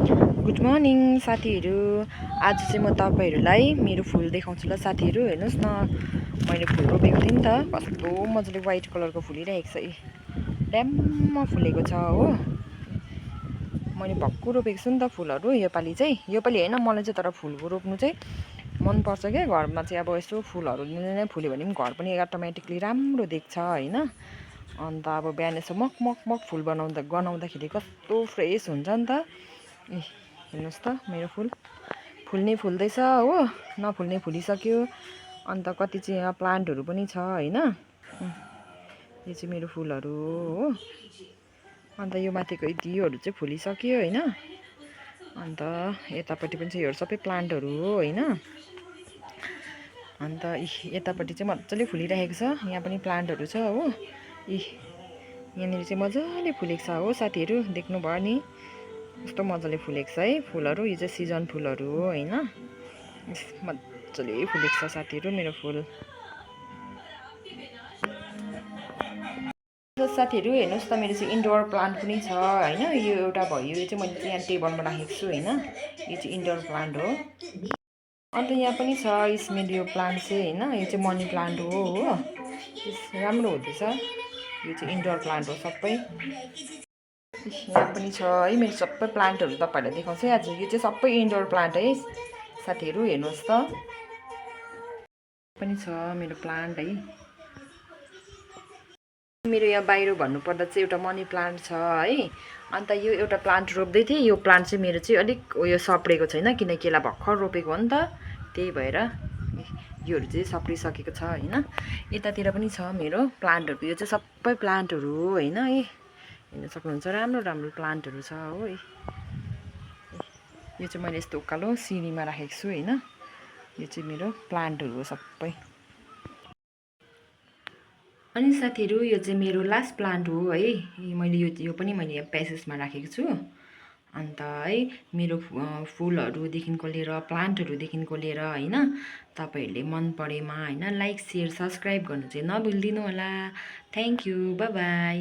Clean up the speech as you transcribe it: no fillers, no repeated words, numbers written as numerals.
Good morning साथीहरू। आज चाहिँ म तपाईहरुलाई मेरो फुल देखाउँछु ल साथीहरू। हेर्नुस् न, मैले फुल रोपेको थिएँ नि त, कस्तो मजाले व्हाइट कलरको फुलिरहेको छ। ड्याम्म फुलेको छ हो। मैले भक्कु रोपेको छु नि त फुलहरू। योपालि होइन, मलाई चाहिँ तर फुल रोप्नु चाहिँ मन पर्छ क्या। घरमा चाहिँ अब यसो फुलहरू नै फुल्यो भने पनि घर पनि अटोमेटिकली राम्रो देख्छ हैन। अन्त अब बिहान यसो मक मक मक फुल गनाउँदाखेरि कस्तो फ्रेस हुन्छ नि त। हेर्नुहोस् त, मेरो फुल फुल्ने फुल्दैछ हो, नफुल्ने फुलिसक्यो। अन्त कति चाहिँ यहाँ प्लान्टहरू पनि छ हैन। यो चाहिँ मेरो फुलहरू हो। अन्त यो माथिको योहरू चाहिँ फुलिसक्यो हैन। अन्त यतापट्टि पनि छ, योहरू सबै प्लान्टहरू हो हैन। अन्त यतापट्टि चाहिँ मजाले फुलिरहेको छ। यहाँ पनि प्लान्टहरू छ हो। यहाँनिर चाहिँ मजाले फुलेको छ हो साथीहरू, देख्नुभयो नि कस्तो मजाले फुलेको छ है फुलहरू। यो चाहिँ सिजन फुलहरू हो हैन। मजाले फुलेको छ साथीहरू मेरो फुल। साथीहरू हेर्नुहोस् त, मेरो चाहिँ इन्डोर प्लान्ट पनि छ हैन। यो एउटा भयो, यो चाहिँ मैले चाहिँ यहाँ टेबलमा राखेको छु हैन। यो चाहिँ इन्डोर प्लान्ट हो। अन्त यहाँ पनि छ स्मेलियो प्लान्ट चाहिँ हैन। यो चाहिँ मनी प्लान्ट हो। राम्रो हुँदैछ। यो चाहिँ इन्डोर प्लान्ट हो सबै। यहाँ पनि छ है मेरो सबै प्लान्टहरू तपाईहरुलाई देखाउँछु आज। यो चाहिँ सबै इन्डोर प्लान्ट है साथीहरू, हेर्नुहोस् त। पनि छ मेरो प्लान्ट है। मेरो यहाँ बाहिर भन्नुपर्दा चाहिँ एउटा मनी प्लान्ट छ है। अन्त यो एउटा प्लान्ट रोप्दै थिएँ। यो प्लान्ट चाहिँ मेरो चाहिँ अलिक उयो सप्रेको छैन, किनकि यसलाई भर्खर रोपेको हो नि त, त्यही भएर योहरू चाहिँ सप्रिसकेको छ हैन। यतातिर पनि छ मेरो प्लान्टहरू। यो चाहिँ सबै प्लान्टहरू हो हैन। हेर्न सक्नुहुन्छ, राम्रो राम्रो प्लान्टहरू छ हो। यो चाहिँ मैले यस्तो उकालो सिँढीमा राखेको छु हैन। यो चाहिँ मेरो प्लान्टहरू हो सबै। अनि साथीहरू, यो चाहिँ मेरो लास्ट प्लान्ट हो है। मैले यो पनि मैले यहाँ प्यासेसमा राखेको छु। अन्त है मेरो फुलहरूदेखिको लिएर प्लान्टहरूदेखिको लिएर हैन, तपाईहरुले मन परेमा हैन लाइक शेयर सब्स्क्राइब गर्नु चाहिँ नभुलिदिनु होला। Thank you, bye bye.